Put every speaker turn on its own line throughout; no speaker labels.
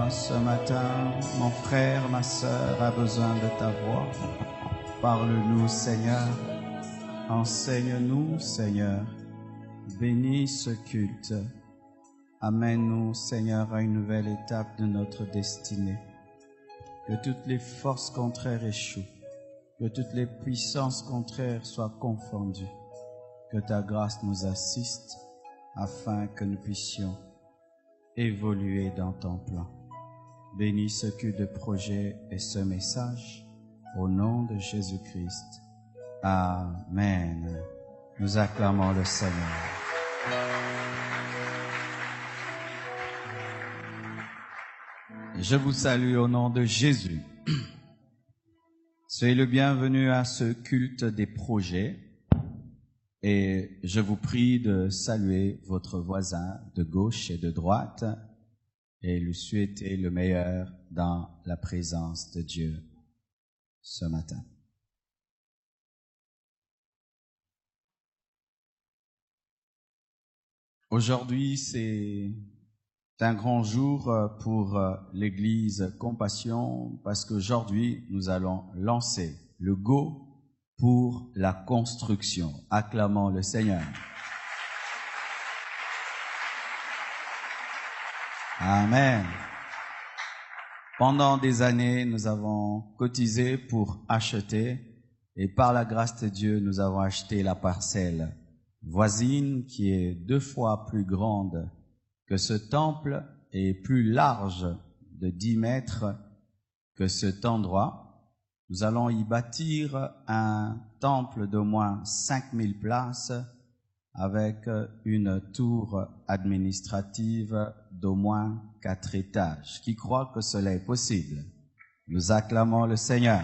toi ce matin. Mon frère, ma sœur a besoin de ta voix. Parle-nous, Seigneur. Enseigne-nous, Seigneur. Bénis ce culte. Amène-nous, Seigneur, à une nouvelle étape de notre destinée. Que toutes les forces contraires échouent. Que toutes les puissances contraires soient confondues. Que ta grâce nous assiste afin que nous puissions évoluer dans ton plan. Bénis ce culte de projet et ce message au nom de Jésus-Christ. Amen. Nous acclamons le Seigneur. Je vous salue au nom de Jésus. Soyez le bienvenu à ce culte des projets et je vous prie de saluer votre voisin de gauche et de droite et lui souhaiter le meilleur dans la présence de Dieu ce matin. Aujourd'hui, c'est un grand jour pour l'Église Compassion parce qu'aujourd'hui, nous allons lancer le Go pour la construction. Acclamons le Seigneur. Amen. Pendant des années, nous avons cotisé pour acheter et par la grâce de Dieu, nous avons acheté la parcelle voisine qui est 2 fois plus grande que ce temple et plus large de 10 mètres que cet endroit. Nous allons y bâtir un temple d'au moins 5000 places avec une tour administrative d'au moins 4 étages. Qui croit que cela est possible? Nous acclamons le Seigneur.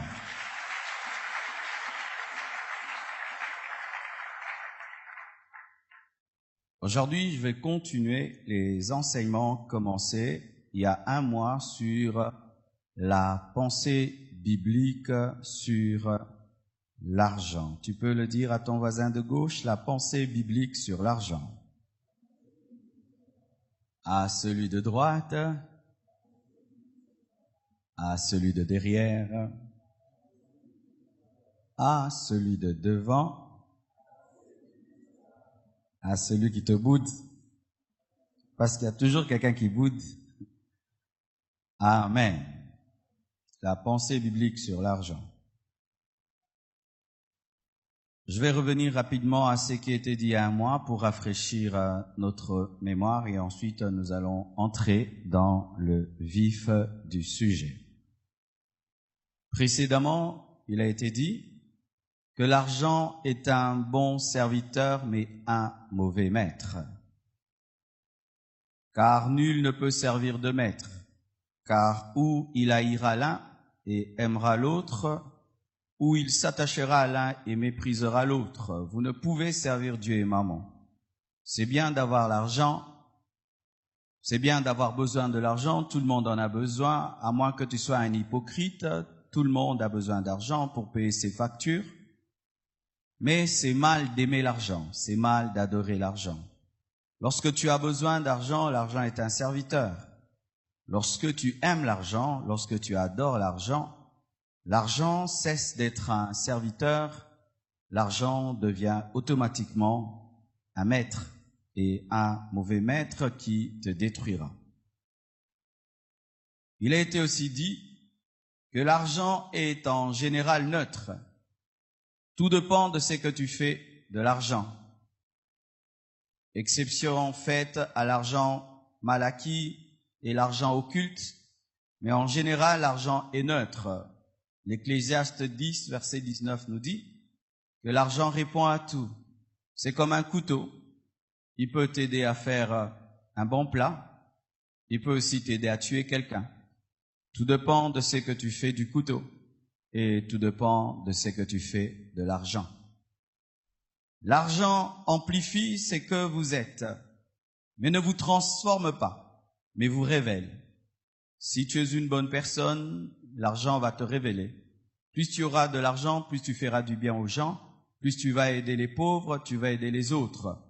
Aujourd'hui, je vais continuer les enseignements commencés il y a 1 mois sur la pensée biblique sur l'argent. Tu peux le dire à ton voisin de gauche, la pensée biblique sur l'argent. À celui de droite, à celui de derrière, à celui de devant, à celui qui te boude, parce qu'il y a toujours quelqu'un qui boude. Amen. La pensée biblique sur l'argent. Je vais revenir rapidement à ce qui a été dit il y a 1 mois pour rafraîchir notre mémoire et ensuite nous allons entrer dans le vif du sujet. Précédemment, il a été dit que l'argent est un bon serviteur mais un mauvais maître. Car nul ne peut servir de maître, car ou il haïra l'un et aimera l'autre, ou il s'attachera à l'un et méprisera l'autre. Vous ne pouvez servir Dieu et maman. C'est bien d'avoir l'argent, c'est bien d'avoir besoin de l'argent, tout le monde en a besoin, à moins que tu sois un hypocrite, tout le monde a besoin d'argent pour payer ses factures. Mais c'est mal d'aimer l'argent, c'est mal d'adorer l'argent. Lorsque tu as besoin d'argent, l'argent est un serviteur. Lorsque tu aimes l'argent, lorsque tu adores l'argent, l'argent cesse d'être un serviteur, l'argent devient automatiquement un maître et un mauvais maître qui te détruira. Il a été aussi dit que l'argent est en général neutre. Tout dépend de ce que tu fais de l'argent. Exception faite à l'argent mal acquis et l'argent occulte, mais en général, l'argent est neutre. L'Ecclésiaste 10, verset 19 nous dit que l'argent répond à tout. C'est comme un couteau. Il peut t'aider à faire un bon plat. Il peut aussi t'aider à tuer quelqu'un. Tout dépend de ce que tu fais du couteau et tout dépend de ce que tu fais de l'argent. L'argent amplifie ce que vous êtes, mais ne vous transforme pas, mais vous révèle. Si tu es une bonne personne, l'argent va te révéler. Plus tu auras de l'argent, plus tu feras du bien aux gens, plus tu vas aider les pauvres, tu vas aider les autres.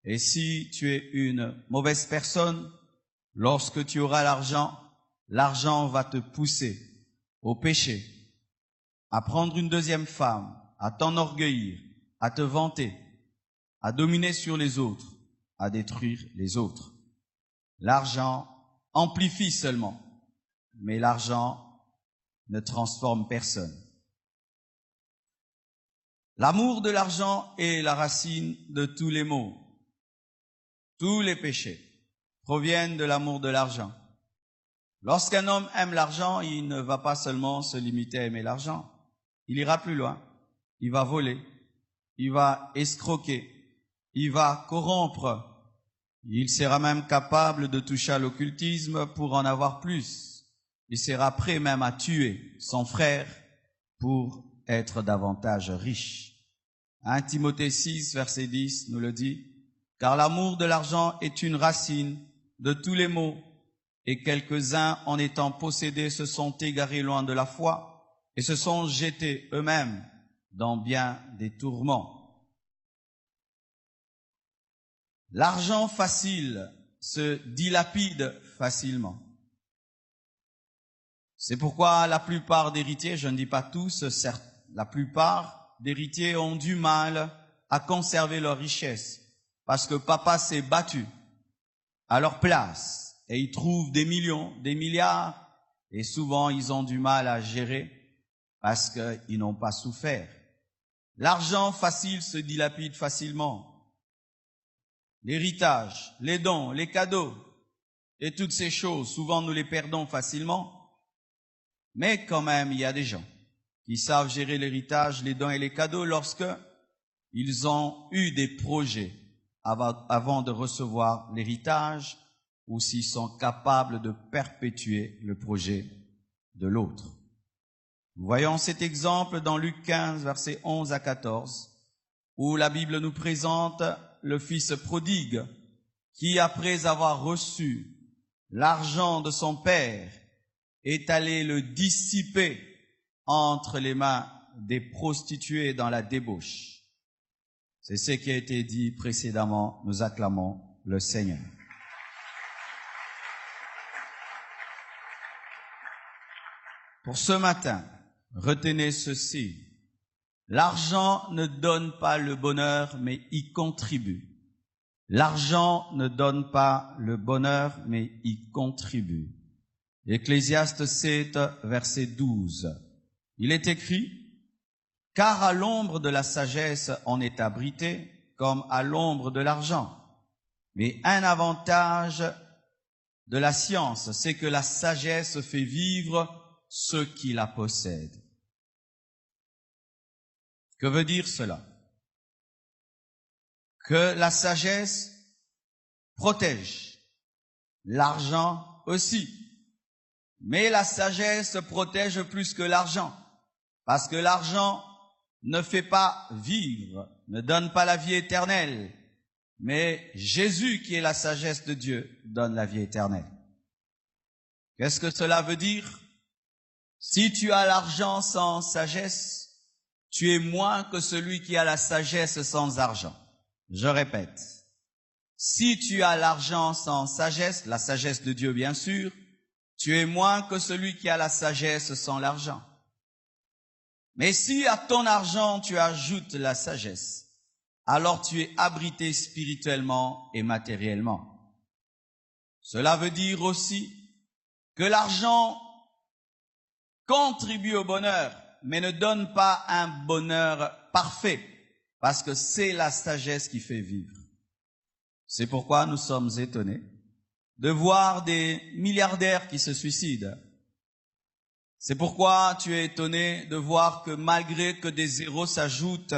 Et si tu es une mauvaise personne, lorsque tu auras l'argent, l'argent va te pousser au péché, à prendre une deuxième femme, à t'enorgueillir, à te vanter, à dominer sur les autres, à détruire les autres. L'argent amplifie seulement, mais l'argent ne transforme personne. L'amour de l'argent est la racine de tous les maux. Tous les péchés proviennent de l'amour de l'argent. Lorsqu'un homme aime l'argent, il ne va pas seulement se limiter à aimer l'argent. Il ira plus loin. Il va voler. Il va escroquer. Il va corrompre. Il sera même capable de toucher à l'occultisme pour en avoir plus. Il sera prêt même à tuer son frère pour être davantage riche. 1 Timothée 6, verset 10 nous le dit. Car l'amour de l'argent est une racine de tous les maux, et quelques-uns, en étant possédés, se sont égarés loin de la foi et se sont jetés eux-mêmes dans bien des tourments. L'argent facile se dilapide facilement. C'est pourquoi la plupart d'héritiers, je ne dis pas tous, certes, la plupart d'héritiers ont du mal à conserver leur richesse parce que papa s'est battu à leur place et ils trouvent des millions, des milliards et souvent ils ont du mal à gérer parce qu'ils n'ont pas souffert. L'argent facile se dilapide facilement. L'héritage, les dons, les cadeaux et toutes ces choses, souvent nous les perdons facilement. Mais quand même, il y a des gens qui savent gérer l'héritage, les dons et les cadeaux lorsque ils ont eu des projets avant de recevoir l'héritage ou s'ils sont capables de perpétuer le projet de l'autre. Voyons cet exemple dans Luc 15, versets 11 à 14, où la Bible nous présente le fils prodigue qui, après avoir reçu l'argent de son père, est allé le dissiper entre les mains des prostituées dans la débauche. C'est ce qui a été dit précédemment. Nous acclamons le Seigneur. Pour ce matin, retenez ceci. L'argent ne donne pas le bonheur, mais y contribue. L'argent ne donne pas le bonheur, mais y contribue. Ecclésiaste 7, verset 12. Il est écrit, « Car à l'ombre de la sagesse on est abrité, comme à l'ombre de l'argent. Mais un avantage de la science, c'est que la sagesse fait vivre ceux qui la possèdent. » Que veut dire cela? Que la sagesse protège, l'argent aussi. Mais la sagesse protège plus que l'argent, parce que l'argent ne fait pas vivre, ne donne pas la vie éternelle, mais Jésus, qui est la sagesse de Dieu, donne la vie éternelle. Qu'est-ce que cela veut dire? Si tu as l'argent sans sagesse, tu es moins que celui qui a la sagesse sans argent. Je répète, si tu as l'argent sans sagesse, la sagesse de Dieu bien sûr, tu es moins que celui qui a la sagesse sans l'argent. Mais si à ton argent tu ajoutes la sagesse, alors tu es abrité spirituellement et matériellement. Cela veut dire aussi que l'argent contribue au bonheur, mais ne donne pas un bonheur parfait, parce que c'est la sagesse qui fait vivre. C'est pourquoi nous sommes étonnés de voir des milliardaires qui se suicident. C'est pourquoi tu es étonné de voir que malgré que des zéros s'ajoutent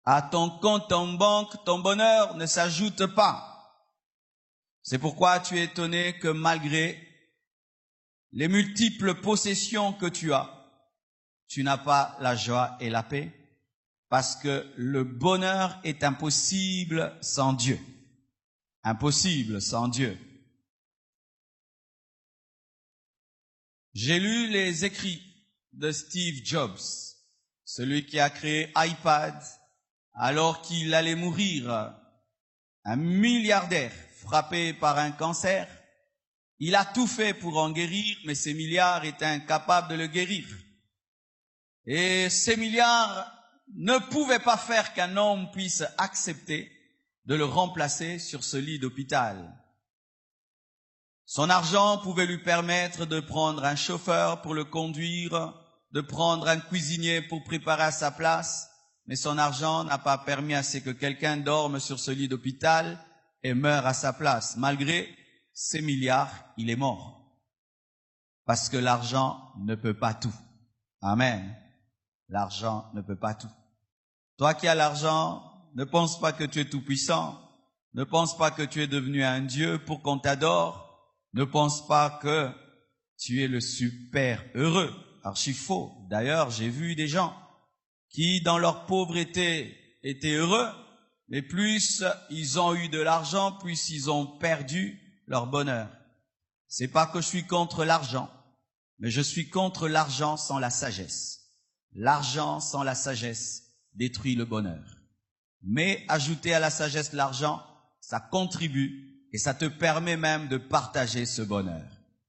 à ton compte en banque, ton bonheur ne s'ajoute pas. C'est pourquoi tu es étonné que malgré les multiples possessions que tu n'as pas la joie et la paix, parce que le bonheur est impossible sans Dieu. Impossible sans Dieu. J'ai lu les écrits de Steve Jobs, celui qui a créé iPad alors qu'il allait mourir, un milliardaire frappé par un cancer. Il a tout fait pour en guérir, mais ces milliards étaient incapables de le guérir. Et ces milliards ne pouvaient pas faire qu'un homme puisse accepter de le remplacer sur ce lit d'hôpital. Son argent pouvait lui permettre de prendre un chauffeur pour le conduire, de prendre un cuisinier pour préparer à sa place, mais son argent n'a pas permis à ce que quelqu'un dorme sur ce lit d'hôpital et meure à sa place. Malgré ces milliards, il est mort. Parce que l'argent ne peut pas tout. Amen. L'argent ne peut pas tout. Toi qui as l'argent, ne pense pas que tu es tout puissant. Ne pense pas que tu es devenu un Dieu pour qu'on t'adore. Ne pense pas que tu es le super heureux. Archi faux. D'ailleurs, j'ai vu des gens qui, dans leur pauvreté, étaient heureux, mais plus ils ont eu de l'argent, plus ils ont perdu leur bonheur. C'est pas que je suis contre l'argent, mais je suis contre l'argent sans la sagesse. L'argent sans la sagesse détruit le bonheur. Mais ajouter à la sagesse l'argent, ça contribue et ça te permet même de partager ce bonheur.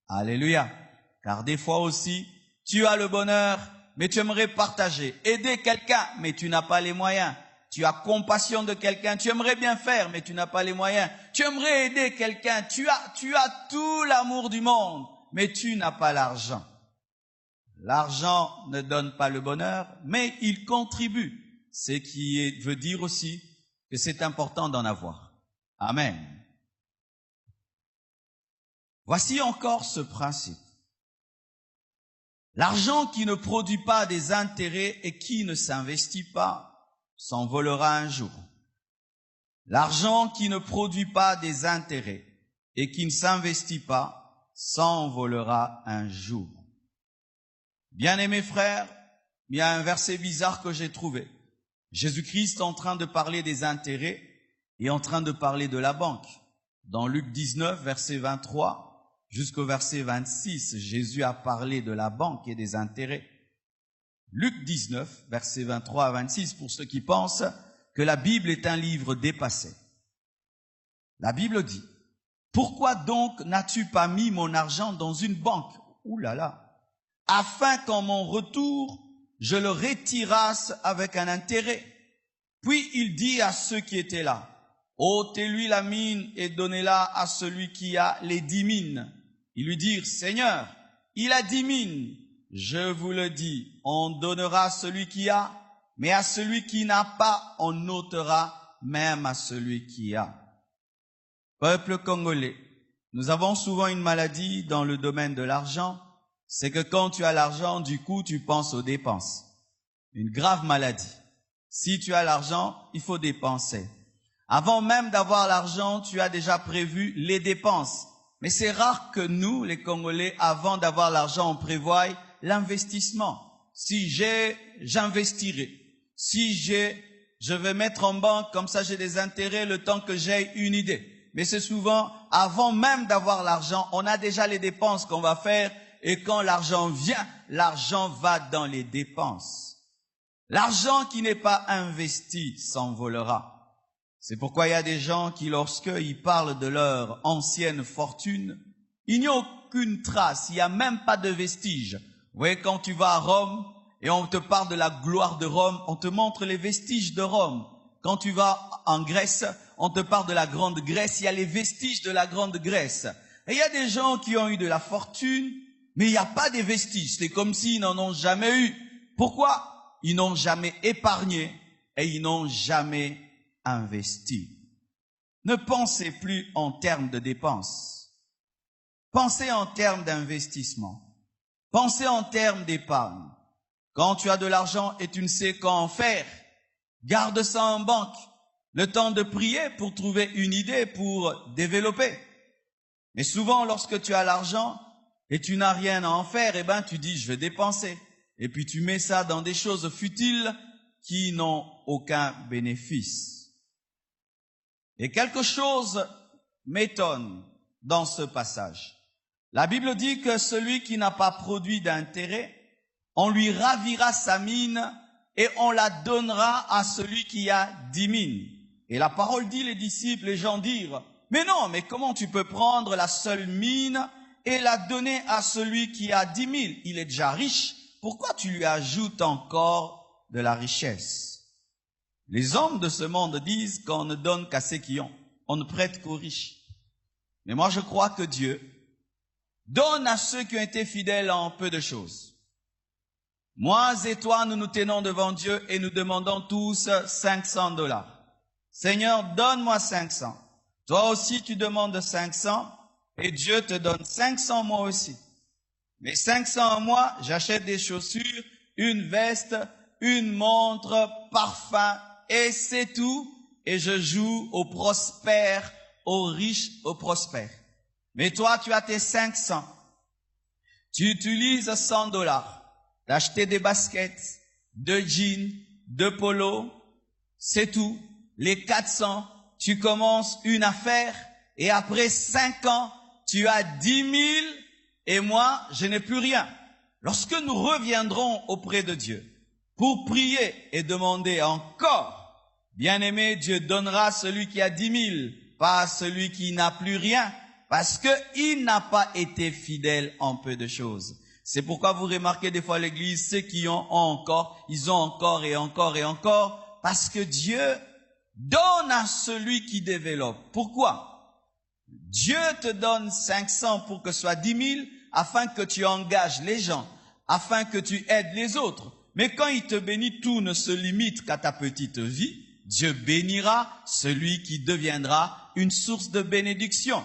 Alléluia. Car des fois aussi, tu as le bonheur, mais tu aimerais partager, aider quelqu'un, mais tu n'as pas les moyens. Tu as compassion de quelqu'un, tu aimerais bien faire, mais tu n'as pas les moyens. Tu aimerais aider quelqu'un, tu as tout l'amour du monde, mais tu n'as pas l'argent. L'argent ne donne pas le bonheur, mais il contribue. Ce qui veut dire aussi que c'est important d'en avoir. Amen. Voici encore ce principe. L'argent qui ne produit pas des intérêts et qui ne s'investit pas s'envolera un jour. L'argent qui ne produit pas des intérêts et qui ne s'investit pas s'envolera un jour. Bien-aimés frères, il y a un verset bizarre que j'ai trouvé. Jésus-Christ est en train de parler des intérêts et en train de parler de la banque. Dans Luc 19, verset 23 jusqu'au verset 26, Jésus a parlé de la banque et des intérêts. Luc 19, verset 23 à 26, pour ceux qui pensent que la Bible est un livre dépassé. La Bible dit, « Pourquoi donc n'as-tu pas mis mon argent dans une banque ?» Ouh là là. Afin qu'en mon retour, je le retirasse avec un intérêt. Puis il dit à ceux qui étaient là, ôtez-lui la mine et donnez-la à celui qui a les 10 mines. Ils lui dirent, Seigneur, il a 10 mines. Je vous le dis, on donnera à celui qui a, mais à celui qui n'a pas, on ôtera même à celui qui a. Peuple congolais, nous avons souvent une maladie dans le domaine de l'argent. C'est que quand tu as l'argent, du coup, tu penses aux dépenses. Une grave maladie. Si tu as l'argent, il faut dépenser. Avant même d'avoir l'argent, tu as déjà prévu les dépenses. Mais c'est rare que nous, les Congolais, avant d'avoir l'argent, on prévoie l'investissement. Si j'investirai. Si je vais mettre en banque, comme ça j'ai des intérêts le temps que j'ai une idée. Mais c'est souvent, avant même d'avoir l'argent, on a déjà les dépenses qu'on va faire. Et quand l'argent vient, l'argent va dans les dépenses. L'argent qui n'est pas investi s'envolera. C'est pourquoi il y a des gens qui, lorsqu'ils parlent de leur ancienne fortune, il n'y a aucune trace, il n'y a même pas de vestige. Vous voyez, quand tu vas à Rome et on te parle de la gloire de Rome, on te montre les vestiges de Rome. Quand tu vas en Grèce, on te parle de la grande Grèce, il y a les vestiges de la grande Grèce. Et il y a des gens qui ont eu de la fortune, mais il n'y a pas de vestiges. C'est comme s'ils n'en ont jamais eu. Pourquoi? Ils n'ont jamais épargné et ils n'ont jamais investi. Ne pensez plus en termes de dépenses. Pensez en termes d'investissement. Pensez en termes d'épargne. Quand tu as de l'argent et tu ne sais quoi en faire, garde ça en banque. Le temps de prier pour trouver une idée pour développer. Mais souvent, lorsque tu as l'argent, et tu n'as rien à en faire, eh ben tu dis je vais dépenser. Et puis tu mets ça dans des choses futiles qui n'ont aucun bénéfice. Et quelque chose m'étonne dans ce passage. La Bible dit que celui qui n'a pas produit d'intérêt, on lui ravira sa mine et on la donnera à celui qui a 10 mines. Et la parole dit, les disciples, les gens dirent, mais non, mais comment tu peux prendre la seule mine et l'a donné à celui qui a 10 000. Il est déjà riche. Pourquoi tu lui ajoutes encore de la richesse? Les hommes de ce monde disent qu'on ne donne qu'à ceux qui ont. On ne prête qu'aux riches. Mais moi, je crois que Dieu donne à ceux qui ont été fidèles en peu de choses. Moi et toi, nous nous tenons devant Dieu et nous demandons tous $500. Seigneur, donne-moi 500. Toi aussi, tu demandes 500 et Dieu te donne 500 moi aussi. Mais 500 à moi, j'achète des chaussures, une veste, une montre, parfum et c'est tout. Et je joue au prospère, au riche, au prospère. Mais toi, tu as tes 500. Tu utilises $100. D'acheter des baskets, de jeans, de polo, c'est tout. Les 400, tu commences une affaire et après 5 ans, tu as 10 000 et moi, je n'ai plus rien. Lorsque nous reviendrons auprès de Dieu pour prier et demander encore, bien-aimé, Dieu donnera à celui qui a 10 000, pas à celui qui n'a plus rien, parce qu'il n'a pas été fidèle en peu de choses. C'est pourquoi vous remarquez des fois à l'église, ceux qui ont encore, ils ont encore et encore et encore, parce que Dieu donne à celui qui développe. Pourquoi? Dieu te donne 500 pour que ce soit 10 000, afin que tu engages les gens, afin que tu aides les autres. Mais quand il te bénit, tout ne se limite qu'à ta petite vie. Dieu bénira celui qui deviendra une source de bénédiction.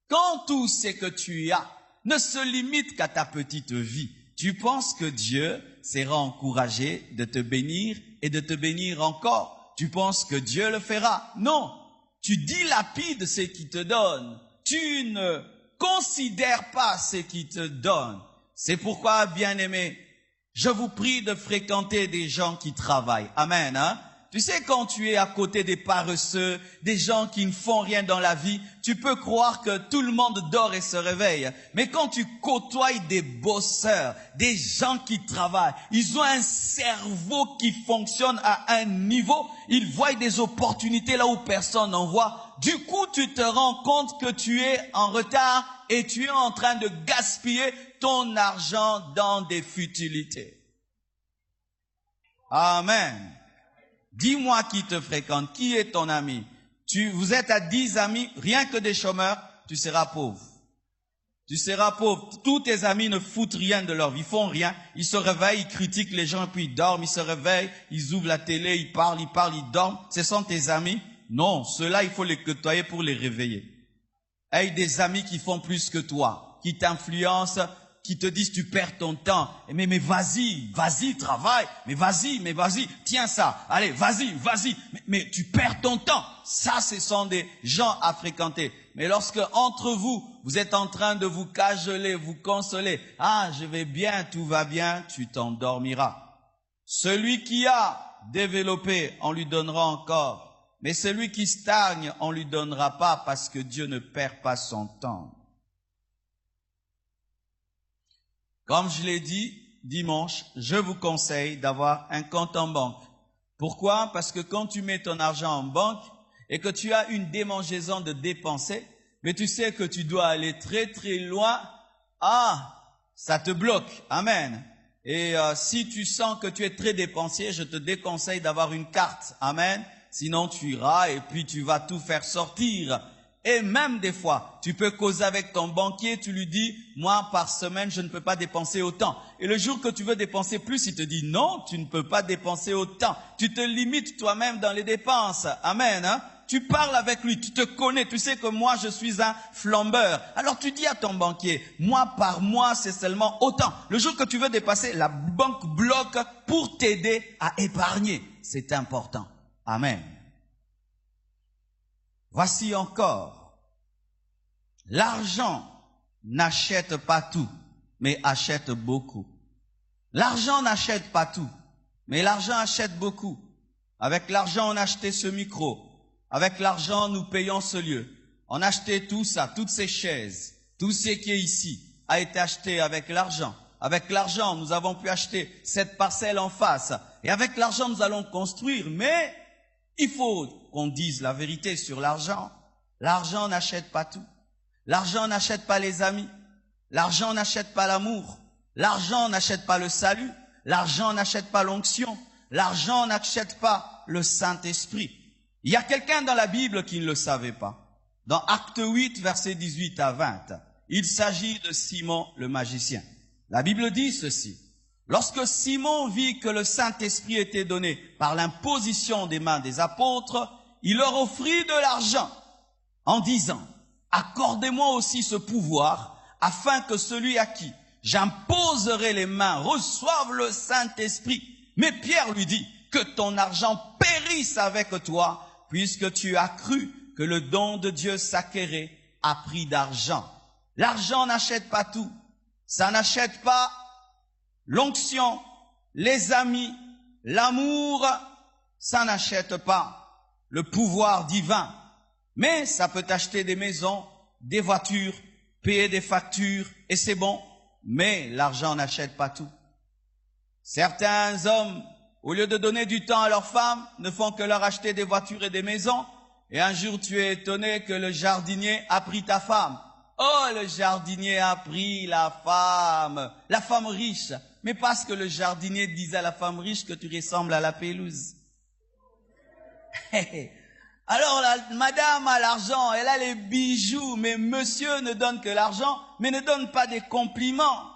Quand tout ce que tu as ne se limite qu'à ta petite vie, tu penses que Dieu sera encouragé de te bénir et de te bénir encore. Tu penses que Dieu le fera. Non, tu dilapides ce qu'il te donne. Tu ne considères pas ce qu'il te donne. C'est pourquoi, bien-aimés, je vous prie de fréquenter des gens qui travaillent. Amen, hein? Tu sais, quand tu es à côté des paresseux, des gens qui ne font rien dans la vie, tu peux croire que tout le monde dort et se réveille. Mais quand tu côtoies des bosseurs, des gens qui travaillent, ils ont un cerveau qui fonctionne à un niveau, ils voient des opportunités là où personne n'en voit. Du coup, tu te rends compte que tu es en retard et tu es en train de gaspiller ton argent dans des futilités. Amen. Dis-moi qui te fréquente, qui est ton ami. Vous êtes à 10 amis, rien que des chômeurs, tu seras pauvre. Tu seras pauvre. Tous tes amis ne foutent rien de leur vie, ils font rien. Ils se réveillent, ils critiquent les gens et puis ils dorment. Ils se réveillent, ils ouvrent la télé, ils parlent, ils dorment. Ce sont tes amis? Non, ceux-là, il faut les côtoyer pour les réveiller. Aie des amis qui font plus que toi, qui t'influencent, qui te disent tu perds ton temps. Mais vas-y, travaille. Mais vas-y, tiens ça. Allez, vas-y. Mais tu perds ton temps. Ça, ce sont des gens à fréquenter. Mais lorsque entre vous, vous êtes en train de vous cajoler, vous consoler. Ah, je vais bien, tout va bien, tu t'endormiras. Celui qui a développé, on lui donnera encore. Mais celui qui stagne, on lui donnera pas parce que Dieu ne perd pas son temps. Comme je l'ai dit dimanche, je vous conseille d'avoir un compte en banque. Pourquoi? Parce que quand tu mets ton argent en banque et que tu as une démangeaison de dépenser, mais tu sais que tu dois aller très très loin, ça te bloque. Amen. Et si tu sens que tu es très dépensier, je te déconseille d'avoir une carte. Amen. Sinon tu iras et puis tu vas tout faire sortir. Et même des fois, tu peux causer avec ton banquier, tu lui dis, moi par semaine, je ne peux pas dépenser autant. Et le jour que tu veux dépenser plus, il te dit, non, tu ne peux pas dépenser autant. Tu te limites toi-même dans les dépenses. Amen. Hein? Tu parles avec lui, tu te connais, tu sais que moi je suis un flambeur. Alors tu dis à ton banquier, moi par mois c'est seulement autant. Le jour que tu veux dépasser, la banque bloque pour t'aider à épargner. C'est important. Amen. Voici encore, l'argent n'achète pas tout, mais achète beaucoup. L'argent n'achète pas tout, mais l'argent achète beaucoup. Avec l'argent, on a acheté ce micro. Avec l'argent, nous payons ce lieu. On a acheté tout ça, toutes ces chaises, tout ce qui est ici a été acheté avec l'argent. Avec l'argent, nous avons pu acheter cette parcelle en face. Et avec l'argent, nous allons construire, mais il faut qu'on dise la vérité sur l'argent. L'argent n'achète pas tout. L'argent n'achète pas les amis. L'argent n'achète pas l'amour. L'argent n'achète pas le salut. L'argent n'achète pas l'onction. L'argent n'achète pas le Saint-Esprit. Il y a quelqu'un dans la Bible qui ne le savait pas. Dans Acte 8, versets 18 à 20, il s'agit de Simon le magicien. La Bible dit ceci. Lorsque Simon vit que le Saint-Esprit était donné par l'imposition des mains des apôtres, il leur offrit de l'argent en disant, « Accordez-moi aussi ce pouvoir afin que celui à qui j'imposerai les mains reçoive le Saint-Esprit. » Mais Pierre lui dit, « Que ton argent périsse avec toi, puisque tu as cru que le don de Dieu s'acquérait à prix d'argent. » L'argent n'achète pas tout. Ça n'achète pas l'onction, les amis, l'amour. Ça n'achète pas le pouvoir divin. Mais ça peut acheter des maisons, des voitures, payer des factures, et c'est bon. Mais l'argent n'achète pas tout. Certains hommes, au lieu de donner du temps à leurs femmes, ne font que leur acheter des voitures et des maisons. Et un jour, tu es étonné que le jardinier a pris ta femme. Oh, le jardinier a pris la femme riche. Mais parce que le jardinier disait à la femme riche que tu ressembles à la pelouse. Alors, madame a l'argent, elle a les bijoux, mais monsieur ne donne que l'argent, mais ne donne pas des compliments.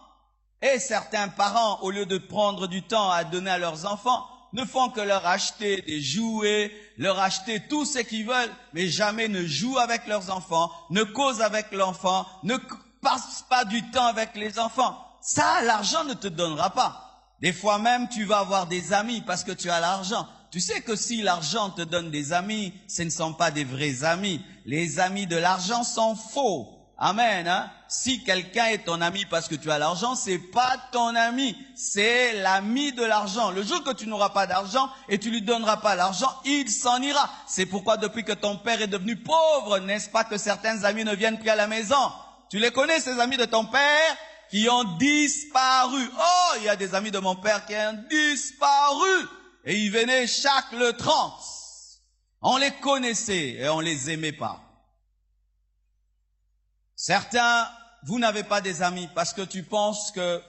Et certains parents, au lieu de prendre du temps à donner à leurs enfants, ne font que leur acheter des jouets, leur acheter tout ce qu'ils veulent, mais jamais ne jouent avec leurs enfants, ne causent avec l'enfant, ne passent pas du temps avec les enfants. Ça, l'argent ne te donnera pas. Des fois même, tu vas avoir des amis parce que tu as l'argent. Tu sais que si l'argent te donne des amis, ce ne sont pas des vrais amis. Les amis de l'argent sont faux. Amen, hein? Si quelqu'un est ton ami parce que tu as l'argent, c'est pas ton ami, c'est l'ami de l'argent. Le jour que tu n'auras pas d'argent et tu lui donneras pas l'argent, il s'en ira. C'est pourquoi depuis que ton père est devenu pauvre, n'est-ce pas que certains amis ne viennent plus à la maison? Tu les connais, ces amis de ton père qui ont disparu. Oh, il y a des amis de mon père qui ont disparu. Et ils venaient chaque le 30. On les connaissait et on les aimait pas. Certains, vous n'avez pas des amis parce que tu penses que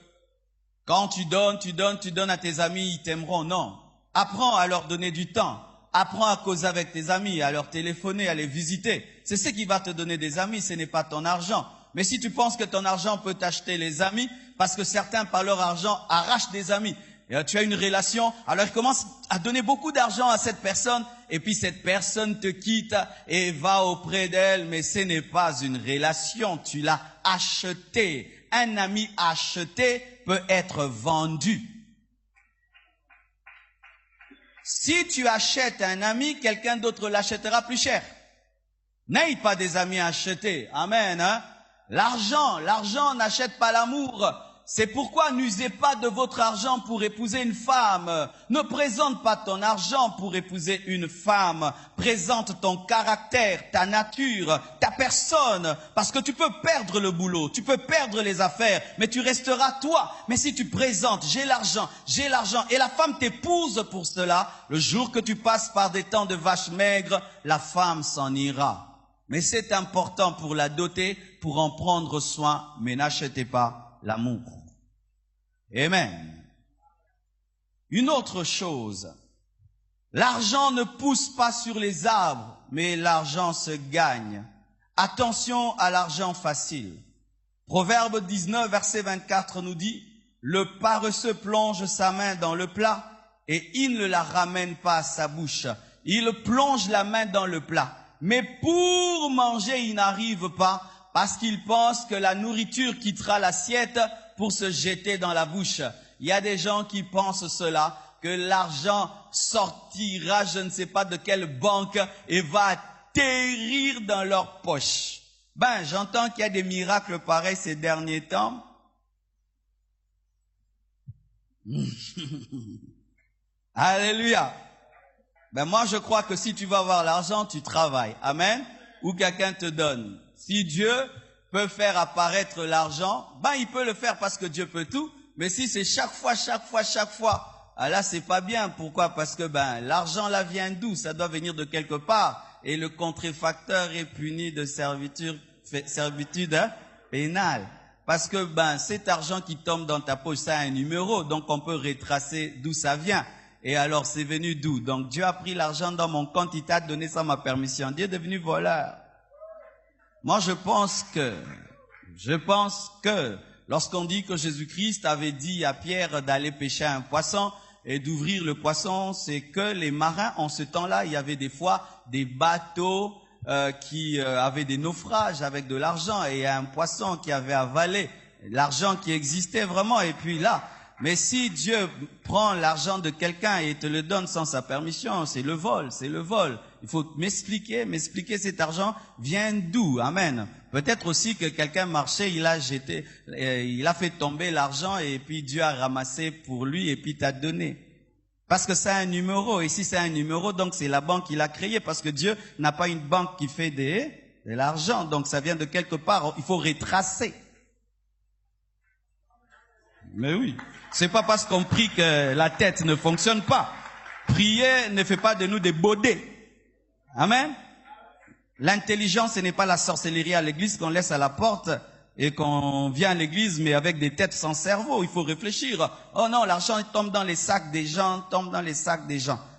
quand tu donnes à tes amis, ils t'aimeront. Non. Apprends à leur donner du temps. Apprends à causer avec tes amis, à leur téléphoner, à les visiter. C'est ce qui va te donner des amis, ce n'est pas ton argent. Mais si tu penses que ton argent peut t'acheter les amis, parce que certains par leur argent arrachent des amis, et tu as une relation, alors ils commencent à donner beaucoup d'argent à cette personne, et puis cette personne te quitte et va auprès d'elle, mais ce n'est pas une relation, tu l'as acheté. Un ami acheté peut être vendu. Si tu achètes un ami, quelqu'un d'autre l'achètera plus cher. N'aie pas des amis achetés. Amen, hein? L'argent n'achète pas l'amour. C'est pourquoi n'usez pas de votre argent pour épouser une femme. Ne présente pas ton argent pour épouser une femme. Présente ton caractère, ta nature, ta personne. Parce que tu peux perdre le boulot, tu peux perdre les affaires, mais tu resteras toi. Mais si tu présentes, j'ai l'argent, et la femme t'épouse pour cela, le jour que tu passes par des temps de vaches maigres, la femme s'en ira. Mais c'est important pour la doter, pour en prendre soin, mais n'achetez pas l'amour. Amen. Une autre chose, l'argent ne pousse pas sur les arbres, mais l'argent se gagne. Attention à l'argent facile. Proverbe 19, verset 24 nous dit, « Le paresseux plonge sa main dans le plat et il ne la ramène pas à sa bouche. Il plonge la main dans le plat, mais pour manger, il n'arrive pas parce qu'il pense que la nourriture quittera l'assiette pour se jeter dans la bouche. » Il y a des gens qui pensent cela, que l'argent sortira, je ne sais pas de quelle banque, et va atterrir dans leur poche. Ben, j'entends qu'il y a des miracles pareils ces derniers temps. Alléluia. Ben, moi, je crois que si tu vas avoir l'argent, tu travailles. Amen. Ou quelqu'un te donne. Si Dieu peut faire apparaître l'argent, ben, il peut le faire parce que Dieu peut tout. Mais si c'est chaque fois, ah là, c'est pas bien. Pourquoi? Parce que, ben, l'argent là vient d'où? Ça doit venir de quelque part. Et le contréfacteur est puni de servitude pénale. Parce que cet argent qui tombe dans ta poche, ça a un numéro, donc on peut retracer d'où ça vient. Et alors c'est venu d'où? Donc Dieu a pris l'argent dans mon compte, il t'a donné sans ma permission. Dieu est devenu voleur. Moi je pense que lorsqu'on dit que Jésus-Christ avait dit à Pierre d'aller pêcher un poisson et d'ouvrir le poisson, c'est que les marins en ce temps-là, il y avait des fois des bateaux qui avaient des naufrages avec de l'argent et un poisson qui avait avalé l'argent qui existait vraiment. Et puis là, mais si Dieu prend l'argent de quelqu'un et te le donne sans sa permission, c'est le vol, c'est le vol. Il faut m'expliquer cet argent vient d'où? Amen. Peut-être aussi que quelqu'un marchait, il a fait tomber l'argent et puis Dieu a ramassé pour lui et puis t'a donné. Parce que c'est un numéro, et si c'est un numéro, donc c'est la banque qui l'a créé, parce que Dieu n'a pas une banque qui fait de l'argent, donc ça vient de quelque part, il faut retracer. Mais oui, c'est pas parce qu'on prie que la tête ne fonctionne pas. Prier ne fait pas de nous des baudets. Amen. L'intelligence, ce n'est pas la sorcellerie à l'église qu'on laisse à la porte et qu'on vient à l'église, mais avec des têtes sans cerveau. Il faut réfléchir. Oh non, l'argent tombe dans les sacs des gens,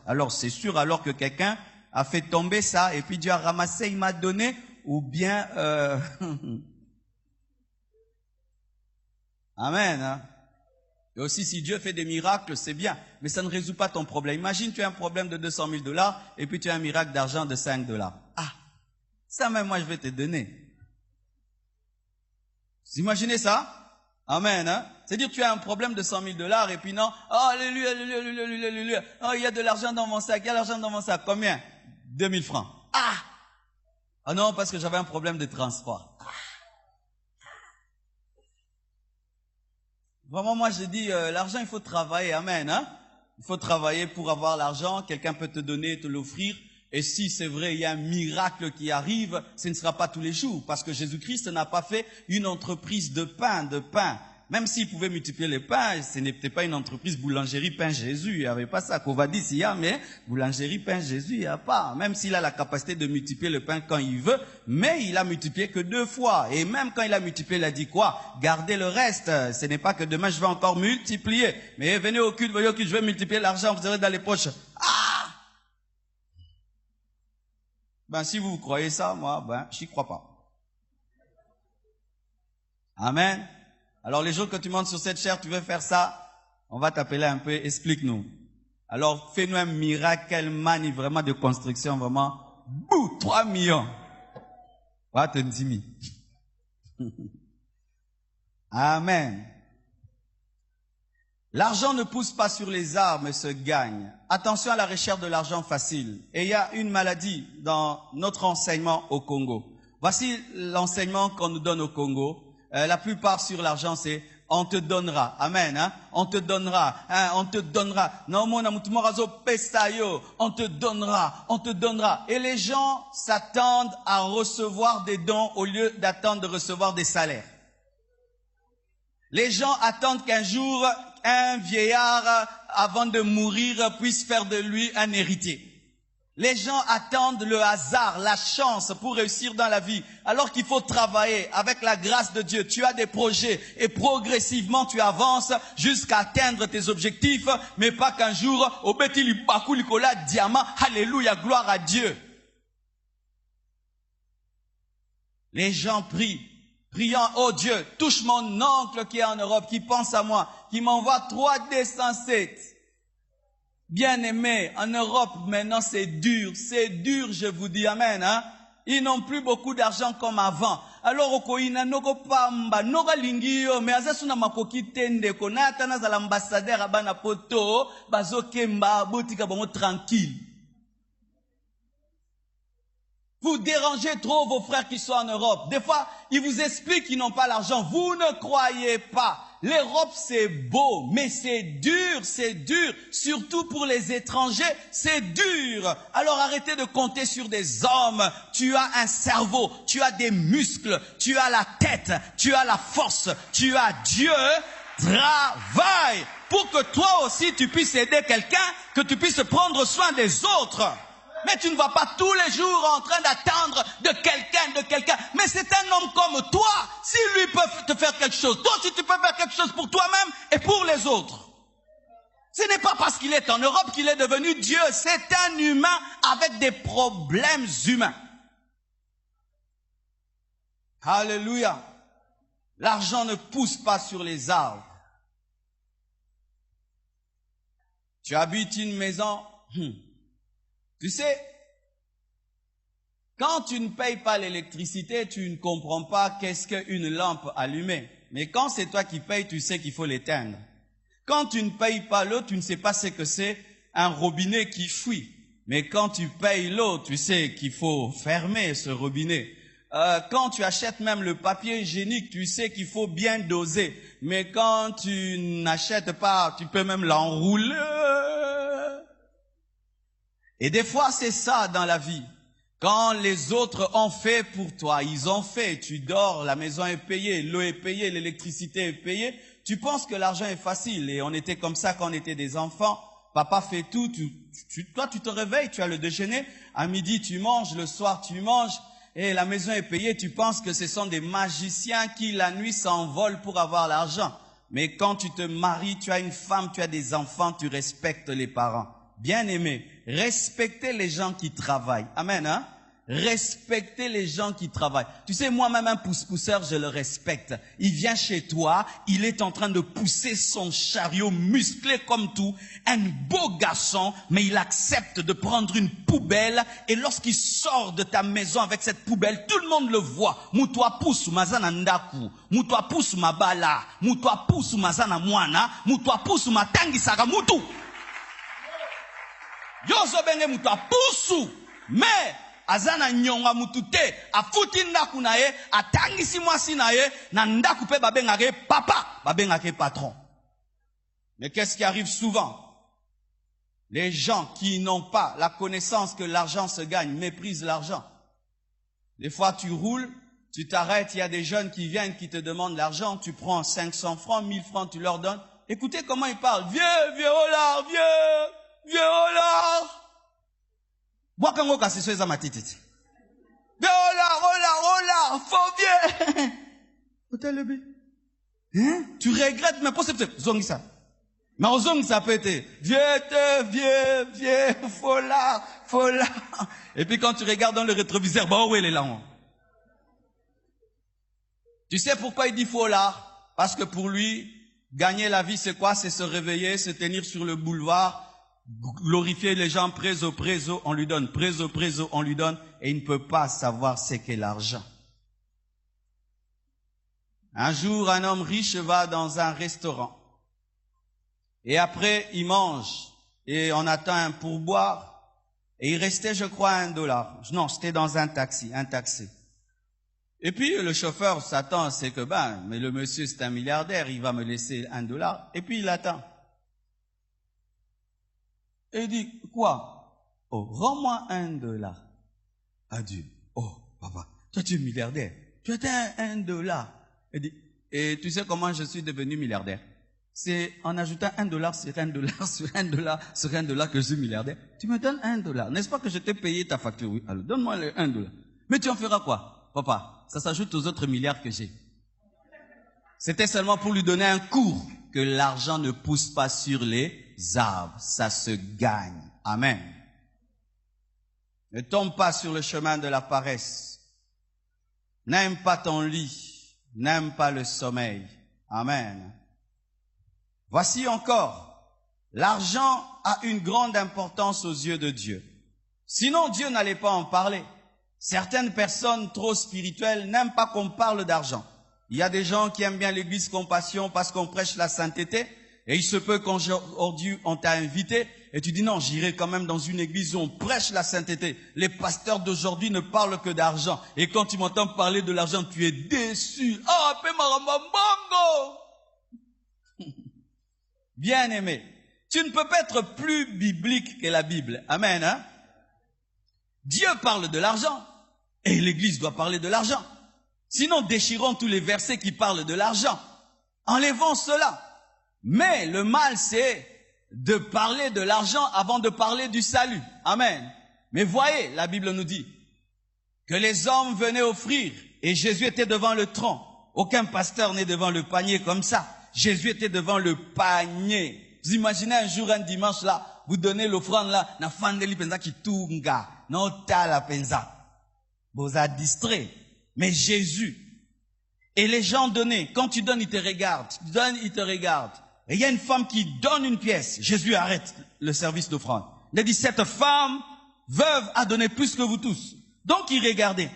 Alors c'est sûr, alors que quelqu'un a fait tomber ça, et puis Dieu a ramassé, il m'a donné, ou bien... Amen. Hein? Et aussi, si Dieu fait des miracles, c'est bien, mais ça ne résout pas ton problème. Imagine, tu as un problème de $200 000, et puis tu as un miracle d'argent de $5. Ah, ça même moi je vais te donner. Vous imaginez ça? Amen. Hein? C'est-à-dire tu as un problème de $100 000 et puis non, oh alléluia, alléluia, oh il y a de l'argent dans mon sac, combien? 2000 francs. Ah non, parce que j'avais un problème de transport. Vraiment, moi je dis, l'argent il faut travailler, amen. Hein? Il faut travailler pour avoir l'argent, quelqu'un peut te donner, te l'offrir. Et si c'est vrai, il y a un miracle qui arrive, ce ne sera pas tous les jours. Parce que Jésus-Christ n'a pas fait une entreprise de pain. Même s'il pouvait multiplier les pains, ce n'était pas une entreprise boulangerie pain Jésus. Il n'y avait pas ça. Covadis, il y a, mais boulangerie pain Jésus, il n'y a pas. Même s'il a la capacité de multiplier le pain quand il veut, mais il a multiplié que 2 fois. Et même quand il a multiplié, il a dit quoi? Gardez le reste. Ce n'est pas que demain je vais encore multiplier. Mais venez au culte, voyez au culte, je vais multiplier l'argent, vous aurez dans les poches. Si vous croyez ça, moi, j'y crois pas. Amen. Alors, les jours que tu montes sur cette chair, tu veux faire ça, on va t'appeler un peu, explique-nous. Alors, fais-nous un miracle mani, vraiment de construction, vraiment, 3 millions. Va te dire. Amen. L'argent ne pousse pas sur les arbres, mais se gagne. Attention à la recherche de l'argent facile. Et il y a une maladie dans notre enseignement au Congo. Voici l'enseignement qu'on nous donne au Congo. La plupart sur l'argent, c'est on te donnera. Amen. Hein? On te donnera. Hein? On te donnera. On te donnera. On te donnera. Et les gens s'attendent à recevoir des dons au lieu d'attendre de recevoir des salaires. Les gens attendent qu'un jour, un vieillard, avant de mourir, puisse faire de lui un héritier. Les gens attendent le hasard, la chance pour réussir dans la vie, alors qu'il faut travailler avec la grâce de Dieu. Tu as des projets et progressivement tu avances jusqu'à atteindre tes objectifs, mais pas qu'un jour, au Betili Bakou Likola Diamant, alléluia, gloire à Dieu. Les gens prient. Priant, oh Dieu, touche mon oncle qui est en Europe, qui pense à moi, qui m'envoie 3 D107. Bien aimé, en Europe, maintenant c'est dur, je vous dis, amen, hein. Ils n'ont plus beaucoup d'argent comme avant. Alors, okoina, noko pamba, noga lingio, mais azasuna makoki tende, konata na za l'ambassadeur abana poto, bazo kemba, botika bongo tranquille. Vous dérangez trop vos frères qui sont en Europe. Des fois, ils vous expliquent qu'ils n'ont pas l'argent. Vous ne croyez pas. L'Europe, c'est beau, mais c'est dur, surtout pour les étrangers, c'est dur. Alors arrêtez de compter sur des hommes. Tu as un cerveau, tu as des muscles, tu as la tête, tu as la force, tu as Dieu. Travaille pour que toi aussi tu puisses aider quelqu'un, que tu puisses prendre soin des autres. Mais tu ne vas pas tous les jours en train d'attendre de quelqu'un. Mais c'est un homme comme toi. Si lui peut te faire quelque chose, toi aussi tu peux faire quelque chose pour toi-même et pour les autres. Ce n'est pas parce qu'il est en Europe qu'il est devenu Dieu. C'est un humain avec des problèmes humains. Alléluia. L'argent ne pousse pas sur les arbres. Tu habites une maison. Tu sais, quand tu ne payes pas l'électricité, tu ne comprends pas qu'est-ce qu'une lampe allumée. Mais quand c'est toi qui payes, tu sais qu'il faut l'éteindre. Quand tu ne payes pas l'eau, tu ne sais pas ce que c'est un robinet qui fuit. Mais quand tu payes l'eau, tu sais qu'il faut fermer ce robinet. Quand tu achètes même le papier hygiénique, tu sais qu'il faut bien doser. Mais quand tu n'achètes pas, tu peux même l'enrouler. Et des fois, c'est ça dans la vie. Quand les autres ont fait pour toi, ils ont fait. Tu dors, la maison est payée, l'eau est payée, l'électricité est payée. Tu penses que l'argent est facile. Et on était comme ça quand on était des enfants. Papa fait tout. Toi, tu te réveilles, tu as le déjeuner. À midi, tu manges. Le soir, tu manges. Et la maison est payée, tu penses que ce sont des magiciens qui la nuit s'envolent pour avoir l'argent. Mais quand tu te maries, tu as une femme, tu as des enfants, tu respectes les parents. Bien aimé, respectez les gens qui travaillent. Amen, hein? Respectez les gens qui travaillent. Tu sais, moi-même, un pousse-pousseur, je le respecte. Il vient chez toi, il est en train de pousser son chariot musclé comme tout, un beau garçon, mais il accepte de prendre une poubelle et lorsqu'il sort de ta maison avec cette poubelle, tout le monde le voit. Moutoua pousse mazana ndaku, moutoua pousse mabala, moutoua pousse mazana mwana, moutoua pousse matangi saka moutou. Yozo benge moutoua pousse, mais azana nyonga mutute afuti ndaku na ye atangisi mwasi na ye na ndaku pe babengake papa babengake patron. Mais qu'est-ce qui arrive souvent? Les gens qui n'ont pas la connaissance que l'argent se gagne méprisent l'argent. Des fois tu roules, tu t'arrêtes, il y a des jeunes qui viennent qui te demandent l'argent, tu prends 500 francs, 1000 francs, tu leur donnes. Écoutez comment ils parlent. Vieux olard, vieux olard. Wakango kasiso eza matititi. Ola, faux vieux. Otelebe. Hein? Tu regrettes, mais pas c'est zongisa. Mais au zongisa peut être vieux, fola. Et puis quand tu regardes dans le rétroviseur, bah où il est là? Tu sais pourquoi il dit fola? Parce que pour lui, gagner la vie c'est quoi? C'est se réveiller, se tenir sur le boulevard, glorifier les gens, préso, on lui donne, préso, on lui donne, et il ne peut pas savoir ce qu'est l'argent. Un jour, un homme riche va dans un restaurant, et après, il mange, et on attend un pourboire, et il restait, je crois, $1. Non, c'était dans un taxi. Et puis, le chauffeur s'attend, c'est que, mais le monsieur, c'est un milliardaire, il va me laisser $1, et puis il attend. Et il dit, quoi? Oh, rends-moi $1. Adieu. Oh, papa, toi tu es milliardaire. Tu as $1. Il dit, et tu sais comment je suis devenu milliardaire? C'est en ajoutant $1 sur $1 sur $1 sur $1 que je suis milliardaire. Tu me donnes $1. N'est-ce pas que je t'ai payé ta facture? Oui, alors donne-moi le $1. Mais tu en feras quoi? Papa, ça s'ajoute aux autres milliards que j'ai. C'était seulement pour lui donner un cours que l'argent ne pousse pas sur les arbres, ça se gagne. Amen. Ne tombe pas sur le chemin de la paresse. N'aime pas ton lit. N'aime pas le sommeil. Amen. Voici encore. L'argent a une grande importance aux yeux de Dieu. Sinon, Dieu n'allait pas en parler. Certaines personnes trop spirituelles n'aiment pas qu'on parle d'argent. Il y a des gens qui aiment bien l'église Compassion parce qu'on prêche la sainteté. Et il se peut qu'aujourd'hui on t'a invité et tu dis non, j'irai quand même dans une église où on prêche la sainteté. Les pasteurs d'aujourd'hui ne parlent que d'argent. Et quand tu m'entends parler de l'argent, tu es déçu. Ah, Pemaramongo! Bien aimé, tu ne peux pas être plus biblique que la Bible. Amen, hein? Dieu parle de l'argent et l'église doit parler de l'argent. Sinon, déchirons tous les versets qui parlent de l'argent. Enlevons cela. Mais le mal, c'est de parler de l'argent avant de parler du salut. Amen. Mais voyez, la Bible nous dit que les hommes venaient offrir et Jésus était devant le tronc. Aucun pasteur n'est devant le panier comme ça. Jésus était devant le panier. Vous imaginez un jour, un dimanche là, vous donnez l'offrande là, na fandeli penza qui tunga, na otala penza. Vous êtes distrait. Mais Jésus, et les gens donnaient, quand tu donnes, ils te regardent, tu donnes, ils te regardent. Et il y a une femme qui donne une pièce. Jésus arrête le service d'offrande. Il a dit, cette femme, veuve, a donné plus que vous tous. Donc il regardait.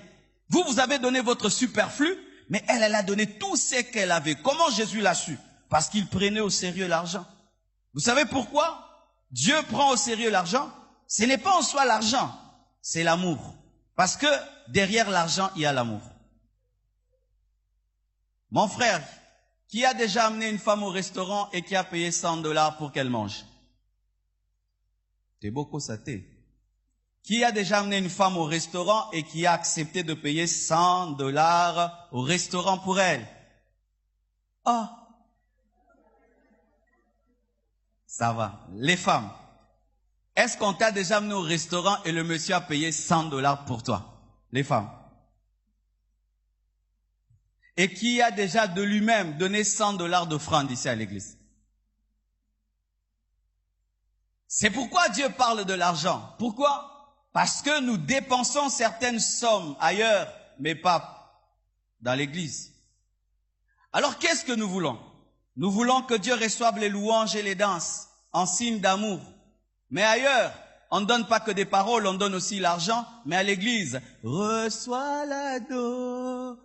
Vous, vous avez donné votre superflu, mais elle a donné tout ce qu'elle avait. Comment Jésus l'a su? Parce qu'il prenait au sérieux l'argent. Vous savez pourquoi Dieu prend au sérieux l'argent? Ce n'est pas en soi l'argent, c'est l'amour. Parce que derrière l'argent, il y a l'amour. Mon frère, qui a déjà amené une femme au restaurant et qui a payé 100 $ pour qu'elle mange? T'es beaucoup saté. Qui a déjà amené une femme au restaurant et qui a accepté de payer 100 $ au restaurant pour elle? Ah, ça va. Les femmes, est-ce qu'on t'a déjà amené au restaurant et le monsieur a payé 100 $ pour toi? Les femmes. Et qui a déjà de lui-même donné 100 $ d'offrande ici à l'église? C'est pourquoi Dieu parle de l'argent. Pourquoi? Parce que nous dépensons certaines sommes ailleurs, mais pas dans l'église. Alors qu'est-ce que nous voulons? Nous voulons que Dieu reçoive les louanges et les danses en signe d'amour. Mais ailleurs, on ne donne pas que des paroles, on donne aussi l'argent. Mais à l'église, reçois l'adoration.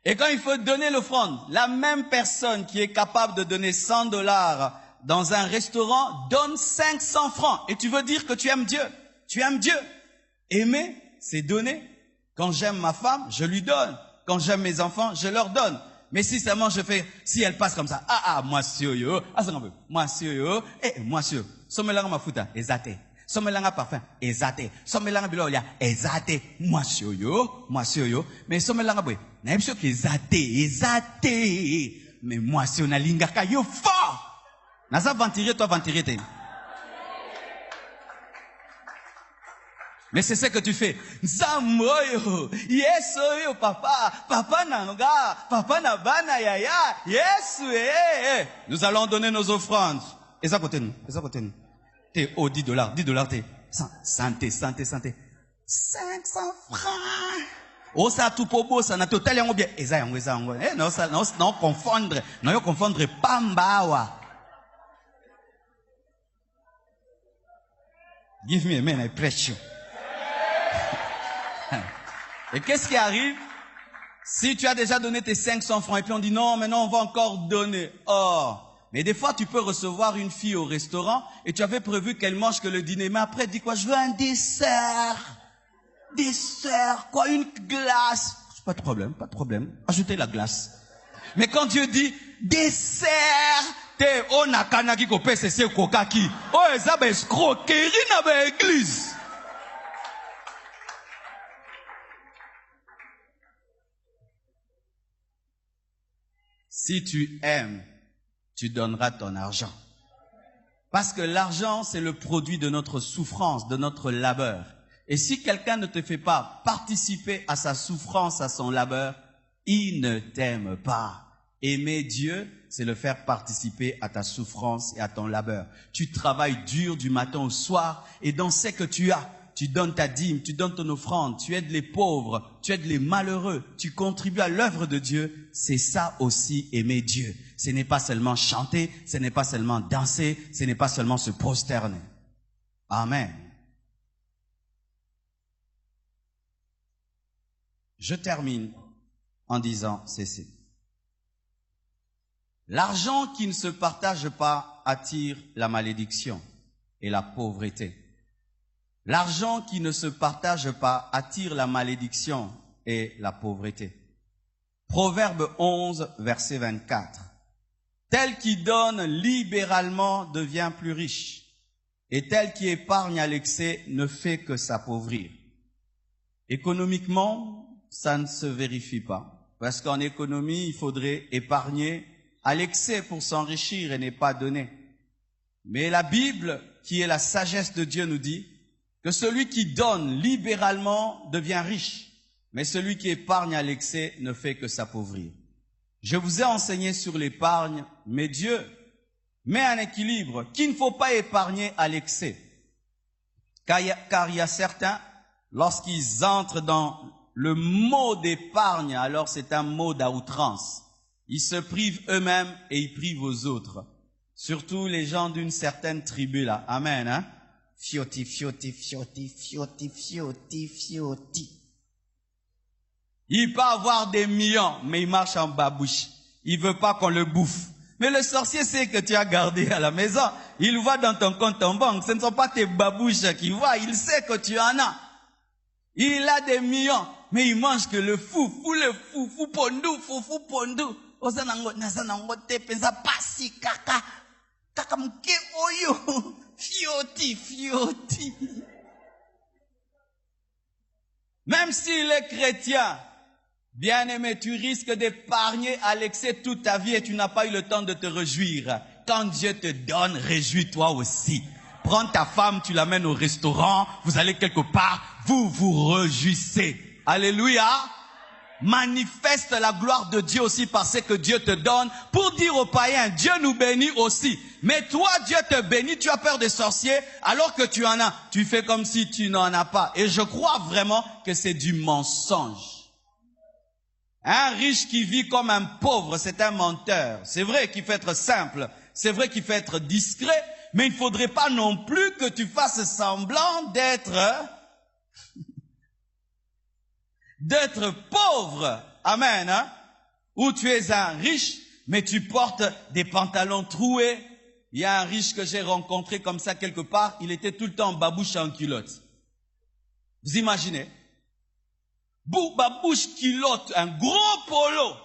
Et quand il faut donner l'offrande, la même personne qui est capable de donner 100 $ dans un restaurant donne 500 francs. Et tu veux dire que tu aimes Dieu. Tu aimes Dieu. Aimer, c'est donner. Quand j'aime ma femme, je lui donne. Quand j'aime mes enfants, je leur donne. Mais si seulement je fais, si elle passe comme ça, moi si yo, moi si yo, moi si yo, somelanga mafuta, ezate. Somelanga parfum, ezate. Somelanga bilolia, ezate. Moi si yo, mais somelanga boy, na yebso ke ezate. Mais moi si yo na lingaka yo fort. Nasa ventirer toi ventirer te. Mais c'est ce que tu fais. Nsamoyo, yesoyo papa, papa nanga, papa nabana yaya, yesu Nous allons donner nos offrandes. Et ça côté nous, T'es au 10 $, 10 $, t'es. Santé. 500 francs. Oh ça tout pour beau, ça n'a total yango bien. Eza yango. Non ça, non confondre pambawa. Give me a man, I preach you. Et qu'est-ce qui arrive? Si tu as déjà donné tes 500 francs et puis on dit non, maintenant on va encore donner. Oh. Mais des fois tu peux recevoir une fille au restaurant et tu avais prévu qu'elle mange que le dîner. Mais après, dis quoi? Je veux un dessert. Dessert, quoi? Une glace. Pas de problème. Ajoutez la glace. Mais quand Dieu dit dessert, t'es on a kanaki ko PCC kokaki. Oh, ça ben escroquerie na ben église. Si tu aimes, tu donneras ton argent. Parce que l'argent, c'est le produit de notre souffrance, de notre labeur. Et si quelqu'un ne te fait pas participer à sa souffrance, à son labeur, il ne t'aime pas. Aimer Dieu, c'est le faire participer à ta souffrance et à ton labeur. Tu travailles dur du matin au soir et dans ce que tu as, tu donnes ta dîme, tu donnes ton offrande, tu aides les pauvres, tu aides les malheureux, tu contribues à l'œuvre de Dieu. C'est ça aussi aimer Dieu. Ce n'est pas seulement chanter, ce n'est pas seulement danser, ce n'est pas seulement se prosterner. Amen. Je termine en disant ceci. L'argent qui ne se partage pas attire la malédiction et la pauvreté. L'argent qui ne se partage pas attire la malédiction et la pauvreté. Proverbe 11, verset 24. Tel qui donne libéralement devient plus riche, et tel qui épargne à l'excès ne fait que s'appauvrir. Économiquement, ça ne se vérifie pas, parce qu'en économie, il faudrait épargner à l'excès pour s'enrichir et n'est pas donné. Mais la Bible, qui est la sagesse de Dieu, nous dit que celui qui donne libéralement devient riche, mais celui qui épargne à l'excès ne fait que s'appauvrir. Je vous ai enseigné sur l'épargne, mais Dieu met un équilibre qu'il ne faut pas épargner à l'excès. Car il y a certains, lorsqu'ils entrent dans le mot d'épargne, alors c'est un mot à outrance. Ils se privent eux-mêmes et ils privent aux autres. Surtout les gens d'une certaine tribu là. Amen, hein? Fioti, fioti, fioti, fioti, fioti, fioti. Il peut avoir des millions, mais il marche en babouche. Il veut pas qu'on le bouffe. Mais le sorcier sait que tu as gardé à la maison. Il voit dans ton compte en banque. Ce ne sont pas tes babouches qu'il voit. Il sait que tu en as. Il a des millions, mais il mange que le fou pondu, fou pondu. Ozanango nazanango te pensa pasi kaka. Kaka mke oyo. Fioti, fioti. Même s'il est chrétien, bien-aimé, tu risques d'épargner à l'excès toute ta vie et tu n'as pas eu le temps de te réjouir. Quand Dieu te donne, réjouis-toi aussi. Prends ta femme, tu l'amènes au restaurant, vous allez quelque part, vous vous réjouissez. Alléluia. Manifeste la gloire de Dieu aussi par ce que Dieu te donne pour dire aux païens, Dieu nous bénit aussi. Mais toi, Dieu te bénit, tu as peur des sorciers alors que tu en as. Tu fais comme si tu n'en as pas. Et je crois vraiment que c'est du mensonge. Un riche qui vit comme un pauvre, c'est un menteur. C'est vrai qu'il faut être simple, c'est vrai qu'il faut être discret, mais il ne faudrait pas non plus que tu fasses semblant d'être pauvre. Amen, hein? Ou tu es un riche, mais tu portes des pantalons troués. Il y a un riche que j'ai rencontré comme ça quelque part, il était tout le temps en babouche en culotte. Vous imaginez? Babouche, culotte, un gros polo.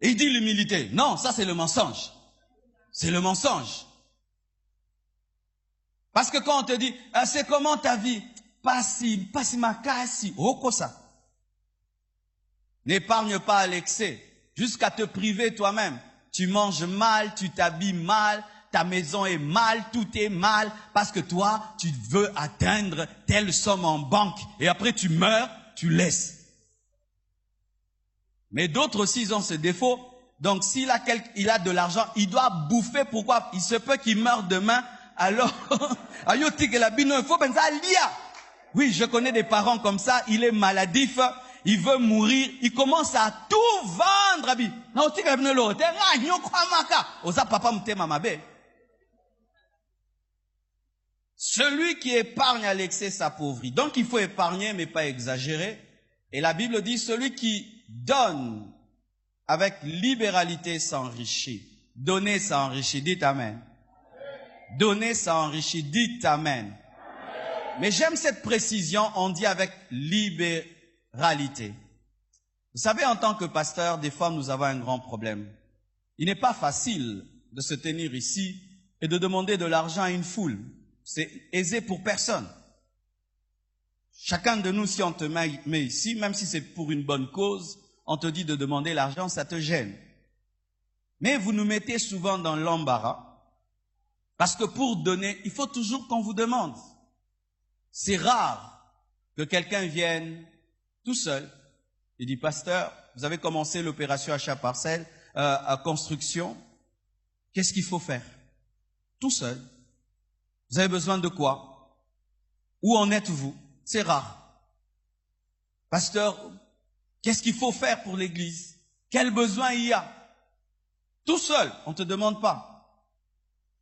Et il dit l'humilité. Non, ça c'est le mensonge. C'est le mensonge. Parce que quand on te dit, c'est comment ta vie? Pas si ma casse, oh, ça. N'épargne pas à l'excès, jusqu'à te priver toi-même. Tu manges mal, tu t'habilles mal, ta maison est mal, tout est mal, parce que toi, tu veux atteindre telle somme en banque. Et après tu meurs, tu laisses. Mais d'autres aussi, ils ont ce défaut. Donc s'il a il a de l'argent, il doit bouffer. Pourquoi? Il se peut qu'il meure demain. Alors, il faut penser à l'IA. Oui, je connais des parents comme ça, il est maladif, il veut mourir, il commence à tout vendre. Celui qui épargne à l'excès s'appauvrit. Donc il faut épargner mais pas exagérer. Et la Bible dit, celui qui donne avec libéralité s'enrichit. Donner s'enrichit, dites Amen. Donner s'enrichit, dites Amen. Mais j'aime cette précision, on dit avec libéralité. Vous savez, en tant que pasteur, des fois nous avons un grand problème. Il n'est pas facile de se tenir ici et de demander de l'argent à une foule. C'est aisé pour personne. Chacun de nous, si on te met ici, même si c'est pour une bonne cause, on te dit de demander l'argent, ça te gêne. Mais vous nous mettez souvent dans l'embarras, parce que pour donner, il faut toujours qu'on vous demande. C'est rare que quelqu'un vienne tout seul et dit, pasteur, vous avez commencé l'opération achat parcelle, à construction, qu'est-ce qu'il faut faire? Tout seul. Vous avez besoin de quoi? Où en êtes-vous? C'est rare. Pasteur, qu'est-ce qu'il faut faire pour l'église? Quel besoin il y a? Tout seul, on ne te demande pas.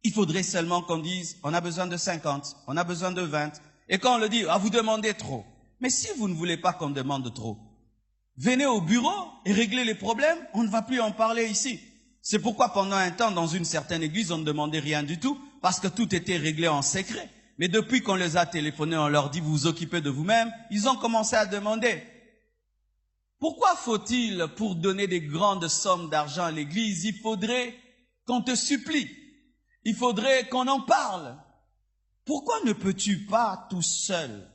Il faudrait seulement qu'on dise, on a besoin de 50, on a besoin de 20. Et quand on le dit, vous demandez trop. Mais si vous ne voulez pas qu'on demande trop, venez au bureau et réglez les problèmes, on ne va plus en parler ici. C'est pourquoi pendant un temps, dans une certaine église, on ne demandait rien du tout, parce que tout était réglé en secret. Mais depuis qu'on les a téléphonés, on leur dit, vous vous occupez de vous-même, ils ont commencé à demander. Pourquoi faut-il, pour donner des grandes sommes d'argent à l'église, il faudrait qu'on te supplie? Il faudrait qu'on en parle. Pourquoi ne peux-tu pas tout seul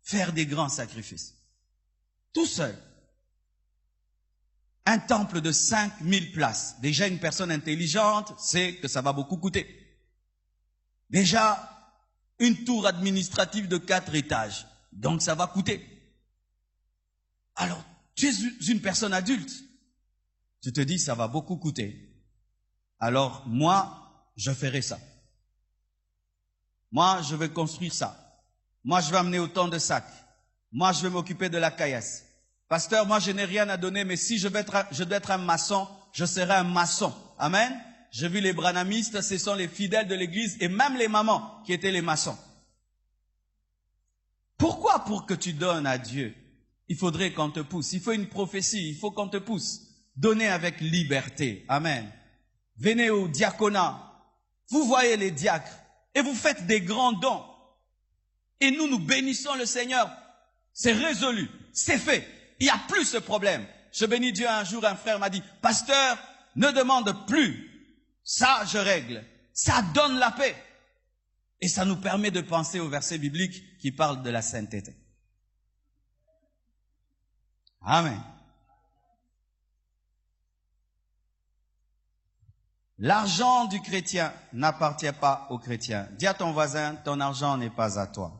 faire des grands sacrifices? Tout seul. Un temple de 5000 places. Déjà, une personne intelligente sait que ça va beaucoup coûter. Déjà, une tour administrative de 4 étages. Donc, ça va coûter. Alors, tu es une personne adulte. Tu te dis, ça va beaucoup coûter. Alors, moi, je ferai ça. Moi, je vais construire ça. Moi, je vais amener autant de sacs. Moi, je vais m'occuper de la caillasse. Pasteur, moi, je n'ai rien à donner, mais si je dois être un maçon, je serai un maçon. Amen. J'ai vu les branhamistes, ce sont les fidèles de l'église et même les mamans qui étaient les maçons. Pourquoi pour que tu donnes à Dieu? Il faudrait qu'on te pousse. Il faut une prophétie, il faut qu'on te pousse. Donnez avec liberté. Amen. Venez au diaconat. Vous voyez les diacres et vous faites des grands dons. Et nous bénissons le Seigneur. C'est résolu, c'est fait. Il n'y a plus ce problème. Je bénis Dieu un jour, un frère m'a dit, pasteur, ne demande plus. Ça, je règle. Ça donne la paix. Et ça nous permet de penser au verset biblique qui parle de la sainteté. Amen. L'argent du chrétien n'appartient pas au chrétien. Dis à ton voisin, ton argent n'est pas à toi.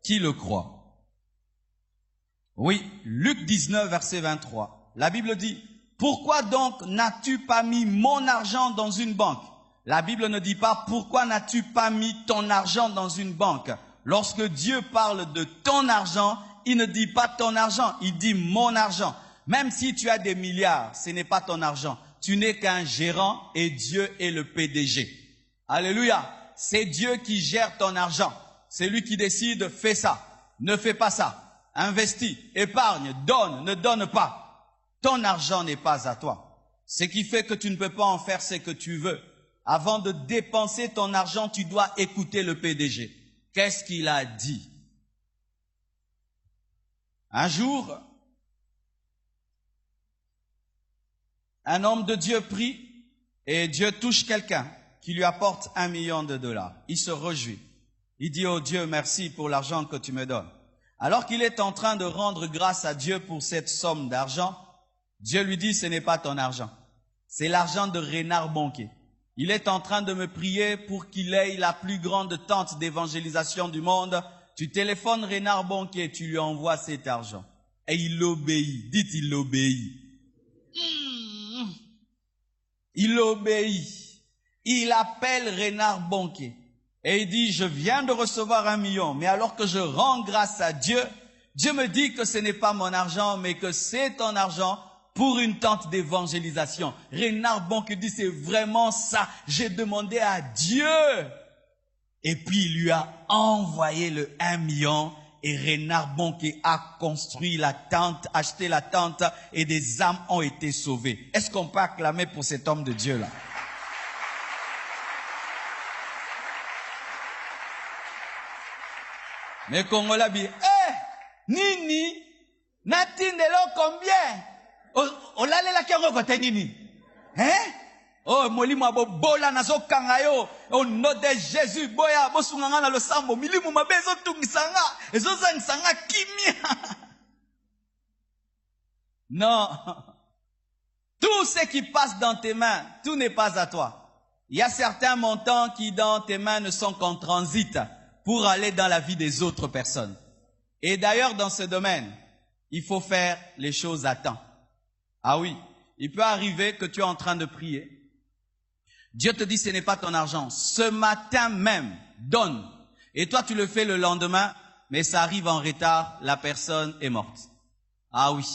Qui le croit? Oui, Luc 19, verset 23. La Bible dit, « Pourquoi donc n'as-tu pas mis mon argent dans une banque ?» La Bible ne dit pas, « Pourquoi n'as-tu pas mis ton argent dans une banque ?» Lorsque Dieu parle de ton argent, il ne dit pas ton argent, il dit mon argent. Même si tu as des milliards, ce n'est pas ton argent. Tu n'es qu'un gérant et Dieu est le PDG. Alléluia. C'est Dieu qui gère ton argent. C'est lui qui décide, fais ça, ne fais pas ça. Investis, épargne, donne, ne donne pas. Ton argent n'est pas à toi. Ce qui fait que tu ne peux pas en faire ce que tu veux. Avant de dépenser ton argent, tu dois écouter le PDG. Qu'est-ce qu'il a dit? Un jour, un homme de Dieu prie et Dieu touche quelqu'un qui lui apporte $1 million. Il se réjouit. Il dit, oh Dieu, merci pour l'argent que tu me donnes. Alors qu'il est en train de rendre grâce à Dieu pour cette somme d'argent, Dieu lui dit, ce n'est pas ton argent. C'est l'argent de Renard Bonquet. Il est en train de me prier pour qu'il ait la plus grande tente d'évangélisation du monde. Tu téléphones Renard Bonquet, tu lui envoies cet argent. Et il obéit. Dites, il obéit. Il obéit. Il appelle Renard Bonquet. Et il dit, je viens de recevoir $1 million, mais alors que je rends grâce à Dieu, Dieu me dit que ce n'est pas mon argent, mais que c'est ton argent pour une tente d'évangélisation. Renard Bonquet dit, c'est vraiment ça, j'ai demandé à Dieu. Et puis il lui a envoyé le $1 million et Renard Bonquet a construit la tente, acheté la tente et des âmes ont été sauvées. Est-ce qu'on peut acclamer pour cet homme de Dieu là? Mais Congolais dit, nini, natindelo combien? Olalela kiango kote nini? Oh, molimo abo bola nazo kangayo, au nom de Jésus, boya, bosunganga na losambo, milimu mabezo tungisanga, ezo zangisanga kimia. Non. Tout ce qui passe dans tes mains, tout n'est pas à toi. Il y a certains montants qui dans tes mains ne sont qu'en transit pour aller dans la vie des autres personnes. Et d'ailleurs, dans ce domaine, il faut faire les choses à temps. Ah oui, il peut arriver que tu es en train de prier. Dieu te dit, ce n'est pas ton argent. Ce matin même, donne. Et toi, tu le fais le lendemain, mais ça arrive en retard, la personne est morte. Ah oui.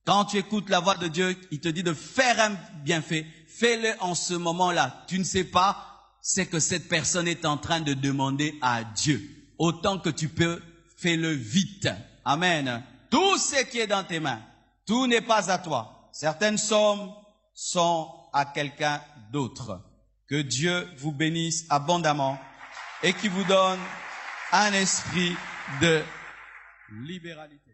Quand tu écoutes la voix de Dieu, il te dit de faire un bienfait. Fais-le en ce moment-là. Tu ne sais pas ce que cette personne est en train de demander à Dieu. Autant que tu peux, fais-le vite. Amen. Tout ce qui est dans tes mains, tout n'est pas à toi. Certaines sommes sont à quelqu'un d'autre. Que Dieu vous bénisse abondamment et qu'il vous donne un esprit de libéralité.